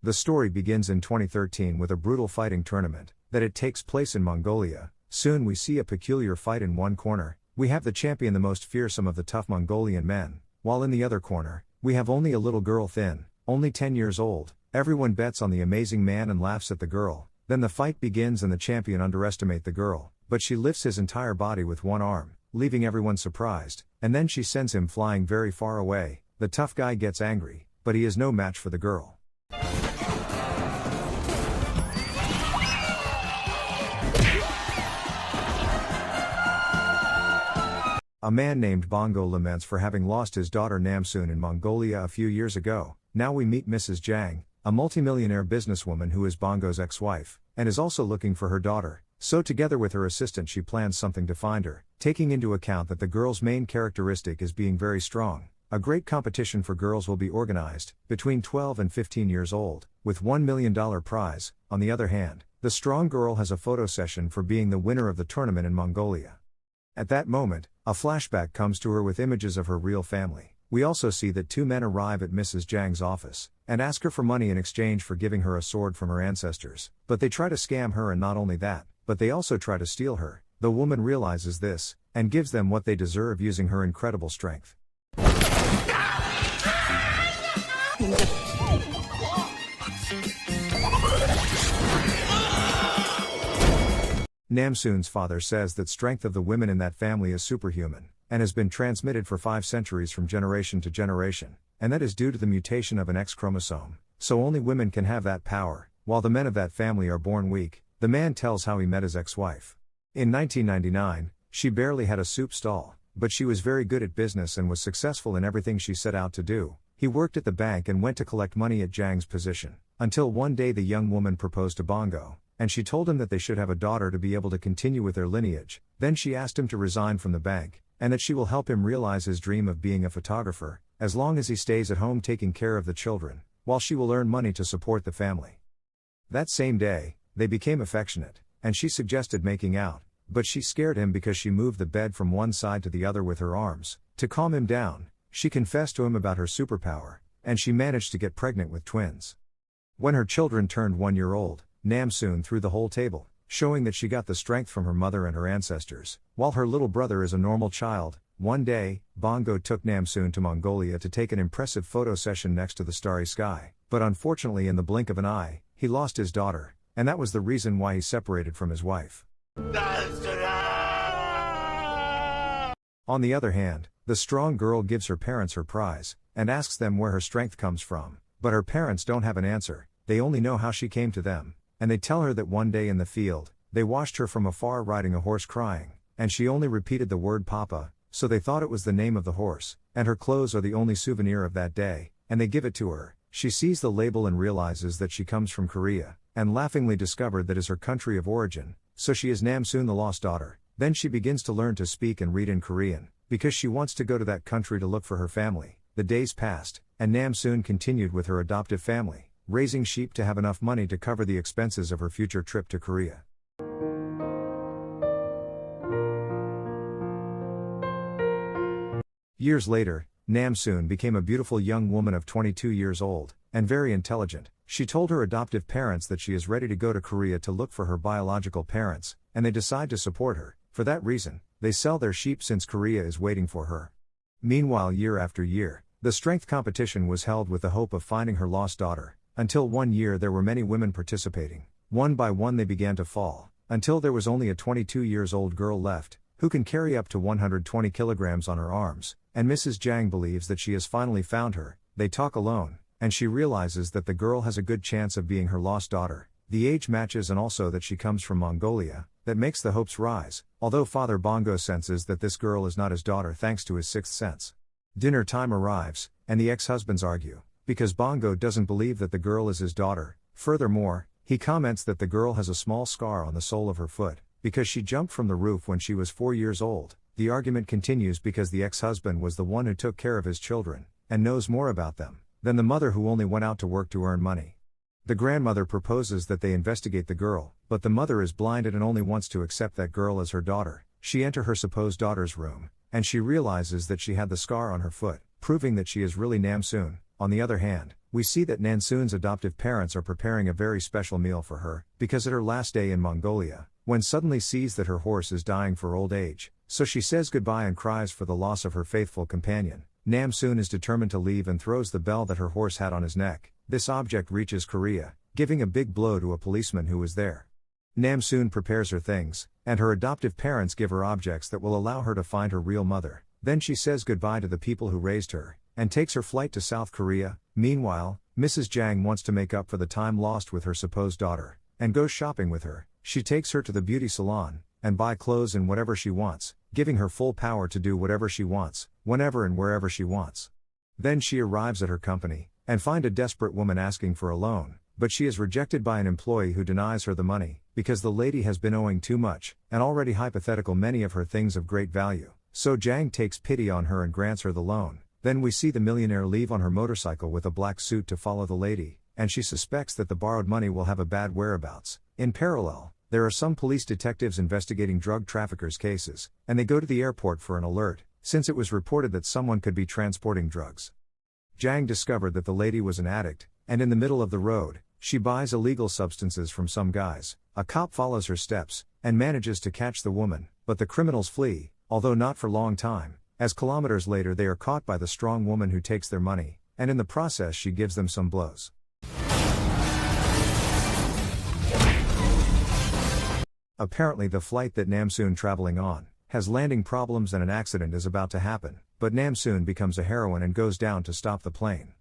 The story begins in 2013 with a brutal fighting tournament, that it takes place in Mongolia. Soon we see a peculiar fight in one corner, we have the champion, the most fearsome of the tough Mongolian men, while in the other corner, we have only a little girl, thin, only 10 years old. Everyone bets on the amazing man and laughs at the girl. Then the fight begins and the champion underestimates the girl, but she lifts his entire body with one arm, leaving everyone surprised, and then she sends him flying very far away. The tough guy gets angry, but he is no match for the girl. A man named Bongo laments for having lost his daughter Namsoon in Mongolia a few years ago. Now we meet Mrs. Jang, a multimillionaire businesswoman who is Bongo's ex-wife, and is also looking for her daughter. So together with her assistant she plans something to find her, taking into account that the girl's main characteristic is being very strong. A great competition for girls will be organized, between 12 and 15 years old, with $1 million prize. On the other hand, the strong girl has a photo session for being the winner of the tournament in Mongolia. At that moment, a flashback comes to her with images of her real family. We also see that two men arrive at Mrs. Jang's office, and ask her for money in exchange for giving her a sword from her ancestors. But they try to scam her, and not only that, but they also try to steal her. The woman realizes this, and gives them what they deserve using her incredible strength. Namsoon's father says that strength of the women in that family is superhuman, and has been transmitted for 5 centuries from generation to generation, and that is due to the mutation of an X chromosome, so only women can have that power, while the men of that family are born weak. The man tells how he met his ex-wife. In 1999, she barely had a soup stall, but she was very good at business and was successful in everything she set out to do. He worked at the bank and went to collect money at Jang's position, until one day the young woman proposed to Bongo, and she told him that they should have a daughter to be able to continue with their lineage. Then she asked him to resign from the bank, and that she will help him realize his dream of being a photographer, as long as he stays at home taking care of the children, while she will earn money to support the family. That same day, they became affectionate, and she suggested making out, but she scared him because she moved the bed from one side to the other with her arms. To calm him down, she confessed to him about her superpower, and she managed to get pregnant with twins. When her children turned 1 year old, Namsoon threw the whole table, showing that she got the strength from her mother and her ancestors, while her little brother is a normal child. One day, Bongo took Namsoon to Mongolia to take an impressive photo session next to the starry sky, but unfortunately in the blink of an eye, he lost his daughter, and that was the reason why he separated from his wife. On the other hand, the strong girl gives her parents her prize, and asks them where her strength comes from, but her parents don't have an answer. They only know how she came to them, and they tell her that one day in the field, they watched her from afar riding a horse crying, and she only repeated the word Papa, so they thought it was the name of the horse, and her clothes are the only souvenir of that day, and they give it to her. She sees the label and realizes that she comes from Korea, and laughingly discovered that is her country of origin, so she is Namsoon the lost daughter. Then she begins to learn to speak and read in Korean, because she wants to go to that country to look for her family. The days passed, and Namsoon continued with her adoptive family, raising sheep to have enough money to cover the expenses of her future trip to Korea. Years later, Namsoon became a beautiful young woman of 22 years old, and very intelligent. She told her adoptive parents that she is ready to go to Korea to look for her biological parents, and they decide to support her. For that reason, they sell their sheep since Korea is waiting for her. Meanwhile, year after year, the strength competition was held with the hope of finding her lost daughter, until one year there were many women participating. One by one they began to fall, until there was only a 22 years old girl left, who can carry up to 120 kilograms on her arms, and Mrs. Jang believes that she has finally found her. They talk alone, and she realizes that the girl has a good chance of being her lost daughter. The age matches and also that she comes from Mongolia, that makes the hopes rise, although Father Bongo senses that this girl is not his daughter thanks to his sixth sense. Dinner time arrives, and the ex-husbands argue, because Bongo doesn't believe that the girl is his daughter. Furthermore, he comments that the girl has a small scar on the sole of her foot, because she jumped from the roof when she was 4 years old. The argument continues because the ex-husband was the one who took care of his children, and knows more about them, than the mother who only went out to work to earn money. The grandmother proposes that they investigate the girl, but the mother is blinded and only wants to accept that girl as her daughter. She enters her supposed daughter's room, and she realizes that she had the scar on her foot, proving that she is really Namsoon. On the other hand, we see that Nansoon's adoptive parents are preparing a very special meal for her, because at her last day in Mongolia, Wen suddenly sees that her horse is dying for old age, so she says goodbye and cries for the loss of her faithful companion. Namsoon is determined to leave and throws the bell that her horse had on his neck. This object reaches Korea, giving a big blow to a policeman who was there. Namsoon prepares her things, and her adoptive parents give her objects that will allow her to find her real mother. Then she says goodbye to the people who raised her, and takes her flight to South Korea. Meanwhile, Mrs. Jang wants to make up for the time lost with her supposed daughter, and goes shopping with her. She takes her to the beauty salon, and buy clothes and whatever she wants, giving her full power to do whatever she wants, whenever and wherever she wants. Then she arrives at her company, and find a desperate woman asking for a loan, but she is rejected by an employee who denies her the money, because the lady has been owing too much, and already hypothetical many of her things of great value. So Jang takes pity on her and grants her the loan. Then we see the millionaire leave on her motorcycle with a black suit to follow the lady, and she suspects that the borrowed money will have a bad whereabouts. In parallel, there are some police detectives investigating drug traffickers' cases, and they go to the airport for an alert, since it was reported that someone could be transporting drugs. Jang discovered that the lady was an addict, and in the middle of the road, she buys illegal substances from some guys. A cop follows her steps, and manages to catch the woman, but the criminals flee, although not for long time, as kilometers later they are caught by the strong woman who takes their money, and in the process she gives them some blows. Apparently the flight that Namsoon traveling on has landing problems and an accident is about to happen, but Namsoon becomes a heroine and goes down to stop the plane.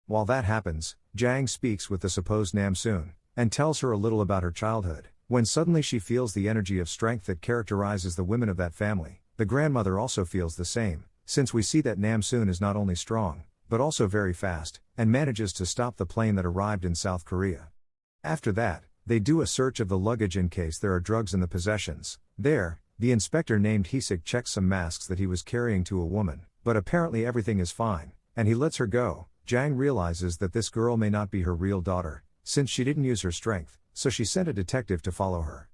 While that happens, Jang speaks with the supposed Namsoon, and tells her a little about her childhood, when suddenly she feels the energy of strength that characterizes the women of that family. The grandmother also feels the same, since we see that Namsoon is not only strong, but also very fast, and manages to stop the plane that arrived in South Korea. After that, they do a search of the luggage in case there are drugs in the possessions. There, the inspector named Woo-seok checks some masks that he was carrying to a woman, but apparently everything is fine, and he lets her go. Jang realizes that this girl may not be her real daughter, since she didn't use her strength, so she sent a detective to follow her.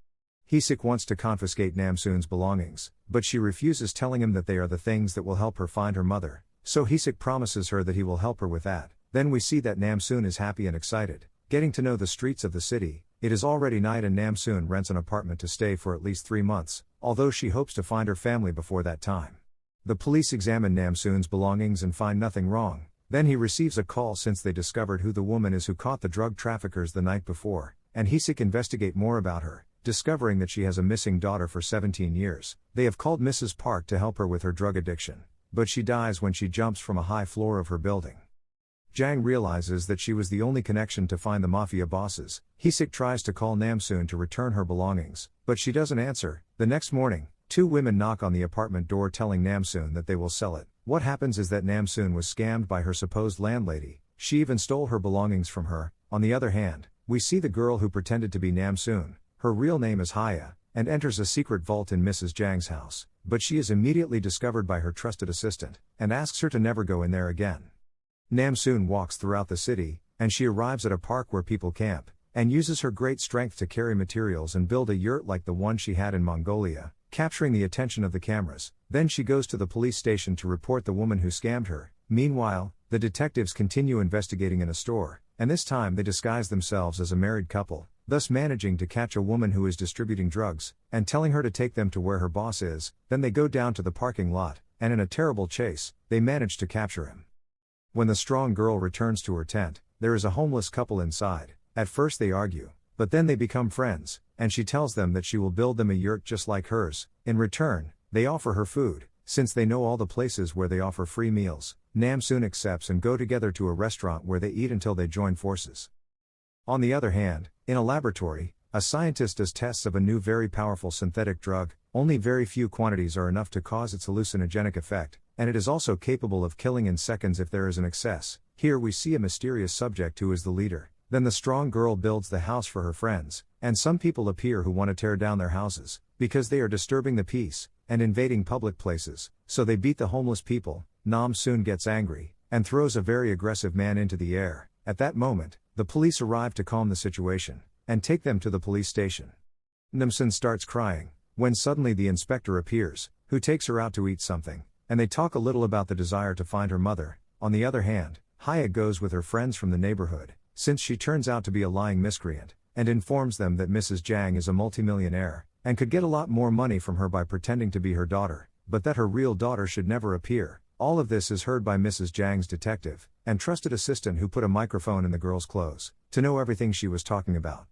Woo-seok wants to confiscate Namsoon's belongings, but she refuses, telling him that they are the things that will help her find her mother, so Woo-seok promises her that he will help her with that. Then we see that Namsoon is happy and excited, getting to know the streets of the city. It is already night and Namsoon rents an apartment to stay for at least 3 months, although she hopes to find her family before that time. The police examine Namsoon's belongings and find nothing wrong. Then he receives a call since they discovered who the woman is who caught the drug traffickers the night before, and Woo-seok investigate more about her, discovering that she has a missing daughter for 17 years. They have called Mrs. Park to help her with her drug addiction, but she dies when she jumps from a high floor of her building. Jang realizes that she was the only connection to find the mafia bosses. Woo-seok tries to call Namsoon to return her belongings, but she doesn't answer. The next morning, 2 women knock on the apartment door telling Namsoon that they will sell it. What happens is that Namsoon was scammed by her supposed landlady. She even stole her belongings from her. On the other hand, we see the girl who pretended to be Namsoon. Her real name is Haya, and enters a secret vault in Mrs. Jang's house, but she is immediately discovered by her trusted assistant, and asks her to never go in there again. Namsoon walks throughout the city, and she arrives at a park where people camp, and uses her great strength to carry materials and build a yurt like the one she had in Mongolia, capturing the attention of the cameras. Then she goes to the police station to report the woman who scammed her. Meanwhile, the detectives continue investigating in a store, and this time they disguise themselves as a married couple, thus managing to catch a woman who is distributing drugs, and telling her to take them to where her boss is. Then they go down to the parking lot, and in a terrible chase, they manage to capture him. When the strong girl returns to her tent, there is a homeless couple inside. At first they argue, but then they become friends, and she tells them that she will build them a yurt just like hers. In return, they offer her food, since they know all the places where they offer free meals. Namsoon accepts and go together to a restaurant where they eat until they join forces. On the other hand, in a laboratory, a scientist does tests of a new very powerful synthetic drug. Only very few quantities are enough to cause its hallucinogenic effect, and it is also capable of killing in seconds if there is an excess. Here we see a mysterious subject who is the leader. Then the strong girl builds the house for her friends, and some people appear who want to tear down their houses, because they are disturbing the peace, and invading public places, so they beat the homeless people. Namsoon gets angry, and throws a very aggressive man into the air. At that moment, the police arrive to calm the situation, and take them to the police station. Namsoon starts crying, when suddenly the inspector appears, who takes her out to eat something, and they talk a little about the desire to find her mother. On the other hand, Haya goes with her friends from the neighborhood, since she turns out to be a lying miscreant, and informs them that Mrs. Jang is a multimillionaire, and could get a lot more money from her by pretending to be her daughter, but that her real daughter should never appear. All of this is heard by Mrs. Jang's detective, and trusted assistant who put a microphone in the girl's clothes, to know everything she was talking about.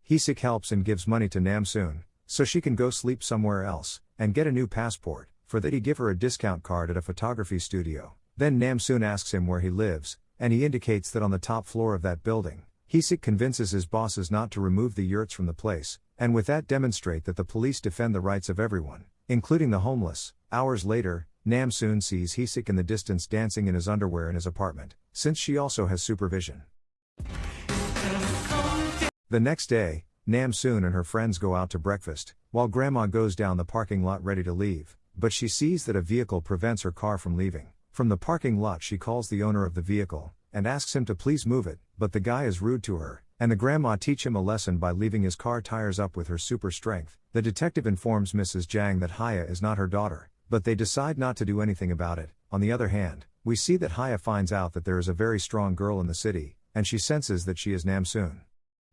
Hee-sik helps and gives money to Namsoon, so she can go sleep somewhere else, and get a new passport. For that he give her a discount card at a photography studio. Then Namsoon asks him where he lives, and he indicates that on the top floor of that building. Hee-sik convinces his bosses not to remove the yurts from the place, and with that demonstrate that the police defend the rights of everyone, including the homeless. Hours later, Namsoon sees Hee-sik in the distance dancing in his underwear in his apartment, since she also has supervision. The next day, Namsoon and her friends go out to breakfast, while Grandma goes down the parking lot ready to leave, but she sees that a vehicle prevents her car from leaving. From the parking lot she calls the owner of the vehicle, and asks him to please move it, but the guy is rude to her, and the grandma teach him a lesson by leaving his car tires up with her super strength. The detective informs Mrs. Jang that Haya is not her daughter, but they decide not to do anything about it. On the other hand, we see that Haya finds out that there is a very strong girl in the city, and she senses that she is Namsoon.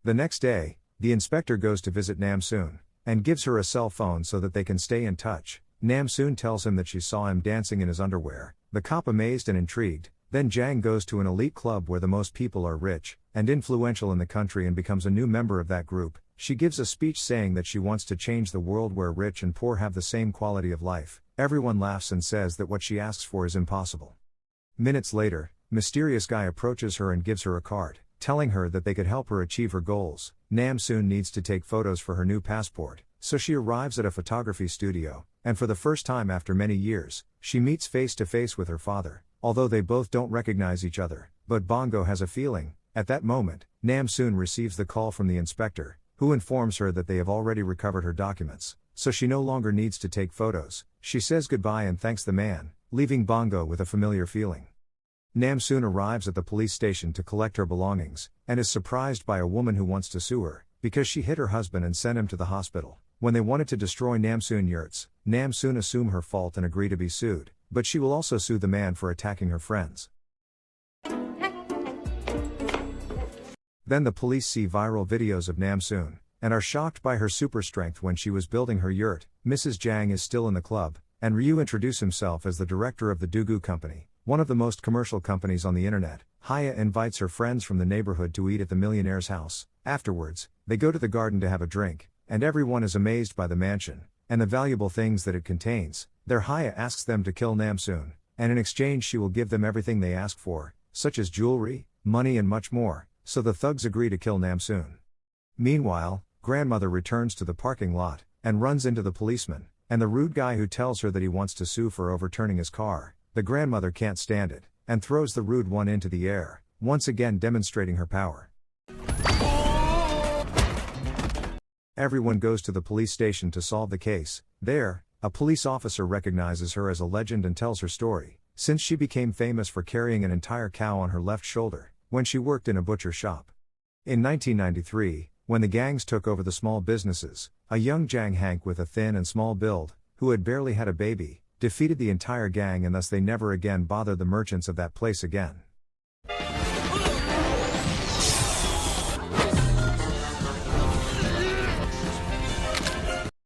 The next day, the inspector goes to visit Namsoon, and gives her a cell phone so that they can stay in touch. Namsoon tells him that she saw him dancing in his underwear, the cop amazed and intrigued. Then Jang goes to an elite club where the most people are rich and influential in the country and becomes a new member of that group. She gives a speech saying that she wants to change the world where rich and poor have the same quality of life. Everyone laughs and says that what she asks for is impossible. Minutes later, mysterious guy approaches her and gives her a card, telling her that they could help her achieve her goals. Namsoon needs to take photos for her new passport, so she arrives at a photography studio, and for the first time after many years, she meets face to face with her father, although they both don't recognize each other. But Bongo has a feeling. At that moment, Namsoon receives the call from the inspector, who informs her that they have already recovered her documents, so she no longer needs to take photos. She says goodbye and thanks the man, leaving Bongo with a familiar feeling. Namsoon arrives at the police station to collect her belongings, and is surprised by a woman who wants to sue her, because she hit her husband and sent him to the hospital. When they wanted to destroy Namsoon yurts, Namsoon assume her fault and agree to be sued, but she will also sue the man for attacking her friends. Then the police see viral videos of Namsoon, and are shocked by her super strength when she was building her yurt. Mrs. Jang is still in the club, and Ryu introduces himself as the director of the Dugu Company, one of the most commercial companies on the internet. Haya invites her friends from the neighborhood to eat at the millionaire's house. Afterwards, they go to the garden to have a drink, and everyone is amazed by the mansion, and the valuable things that it contains. There Haya asks them to kill Namsoon, and in exchange she will give them everything they ask for, such as jewelry, money and much more, so the thugs agree to kill Namsoon. Meanwhile, grandmother returns to the parking lot, and runs into the policeman, and the rude guy who tells her that he wants to sue for overturning his car. The grandmother can't stand it, and throws the rude one into the air, once again demonstrating her power. Everyone goes to the police station to solve the case. There, a police officer recognizes her as a legend and tells her story, since she became famous for carrying an entire cow on her left shoulder, when she worked in a butcher shop. In 1993, when the gangs took over the small businesses, a young Jang Hank with a thin and small build, who had barely had a baby, defeated the entire gang, and thus they never again bothered the merchants of that place again.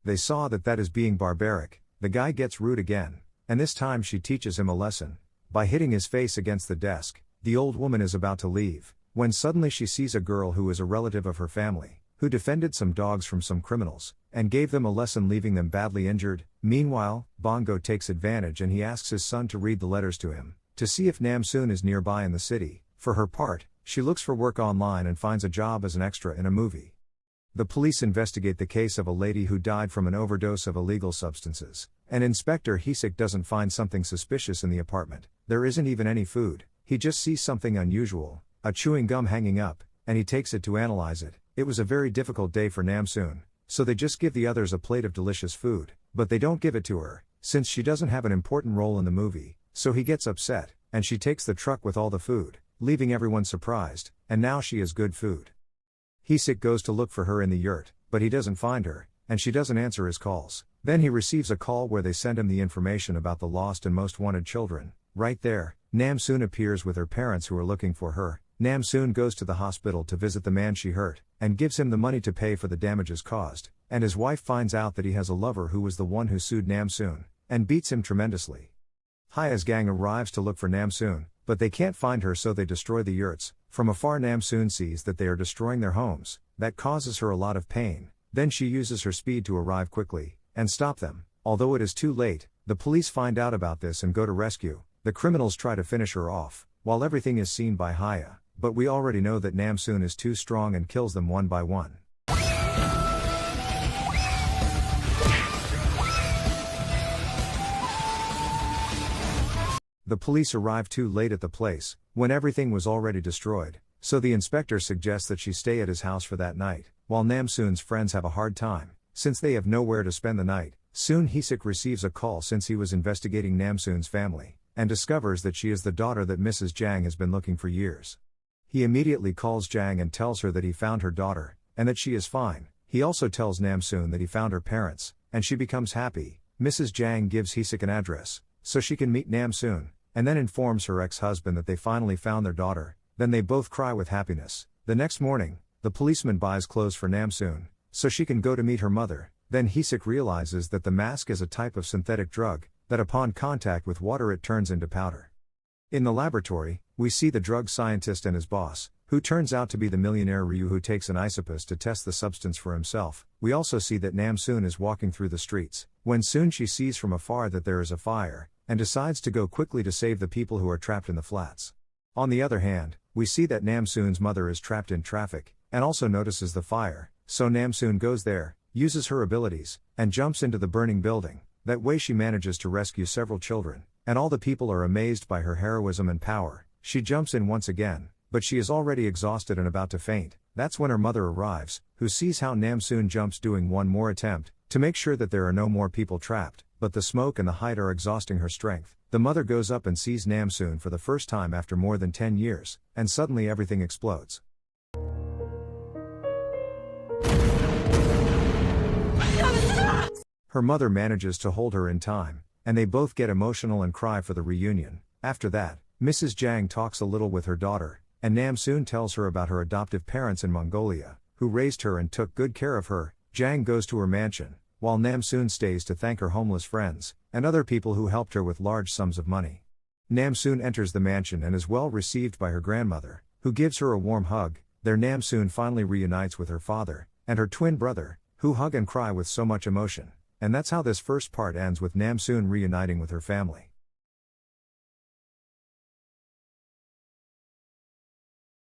They saw that is being barbaric. The guy gets rude again, and this time she teaches him a lesson, by hitting his face against the desk. The old woman is about to leave, when suddenly she sees a girl who is a relative of her family, who defended some dogs from some criminals, and gave them a lesson, leaving them badly injured. Meanwhile, Bongo takes advantage and he asks his son to read the letters to him, to see if Namsoon is nearby in the city. For her part, she looks for work online and finds a job as an extra in a movie. The police investigate the case of a lady who died from an overdose of illegal substances, and Inspector Hee-sik doesn't find something suspicious in the apartment. There isn't even any food. He just sees something unusual, a chewing gum hanging up, and he takes it to analyze it. It was a very difficult day for Namsoon, so they just give the others a plate of delicious food, but they don't give it to her, since she doesn't have an important role in the movie. So he gets upset, and she takes the truck with all the food, leaving everyone surprised, and now she is good food. Hee-sik goes to look for her in the yurt, but he doesn't find her, and she doesn't answer his calls. Then he receives a call where they send him the information about the lost and most wanted children. Right there, Nam-soon appears with her parents who are looking for her. Nam-soon goes to the hospital to visit the man she hurt, and gives him the money to pay for the damages caused, and his wife finds out that he has a lover who was the one who sued Nam-soon, and beats him tremendously. Hya's gang arrives to look for Nam-soon, but they can't find her, so they destroy the yurts. From afar, Nam-soon sees that they are destroying their homes. That causes her a lot of pain. Then she uses her speed to arrive quickly and stop them. Although it is too late, the police find out about this and go to rescue. The criminals try to finish her off, while everything is seen by Hya, but we already know that Nam-soon is too strong and kills them one by one. The police arrive too late at the place, when everything was already destroyed, so the inspector suggests that she stay at his house for that night, while Nam-soon's friends have a hard time, since they have nowhere to spend the night. Soon Hee-sik receives a call since he was investigating Nam-soon's family, and discovers that she is the daughter that Mrs. Jang has been looking for years. He immediately calls Jang and tells her that he found her daughter, and that she is fine. He also tells Nam-soon that he found her parents, and she becomes happy. Mrs. Jang gives Hee-sik an address, so she can meet Nam-soon, and then informs her ex-husband that they finally found their daughter. Then they both cry with happiness. The next morning, the policeman buys clothes for Nam-soon, so she can go to meet her mother. Then Hee-sik realizes that the mask is a type of synthetic drug, that upon contact with water it turns into powder. In the laboratory, we see the drug scientist and his boss, who turns out to be the millionaire Ryu, who takes an isopus to test the substance for himself. We also see that Nam-soon is walking through the streets, when soon she sees from afar that there is a fire, and decides to go quickly to save the people who are trapped in the flats. On the other hand, we see that Nam-soon's mother is trapped in traffic, and also notices the fire, so Nam-soon goes there, uses her abilities, and jumps into the burning building. That way she manages to rescue several children, and all the people are amazed by her heroism and power. She jumps in once again, but she is already exhausted and about to faint. That's when her mother arrives, who sees how Nam-soon jumps, doing one more attempt, to make sure that there are no more people trapped, but the smoke and the height are exhausting her strength. The mother goes up and sees Nam-soon for the first time after more than 10 years, and suddenly everything explodes. Her mother manages to hold her in time, and they both get emotional and cry for the reunion. After that, Mrs. Jang talks a little with her daughter, and Nam-soon tells her about her adoptive parents in Mongolia, who raised her and took good care of her. Jang goes to her mansion, while Nam-soon stays to thank her homeless friends, and other people who helped her with large sums of money. Nam-soon enters the mansion and is well received by her grandmother, who gives her a warm hug. There Nam-soon finally reunites with her father, and her twin brother, who hug and cry with so much emotion. And that's how this first part ends, with Nam-soon reuniting with her family.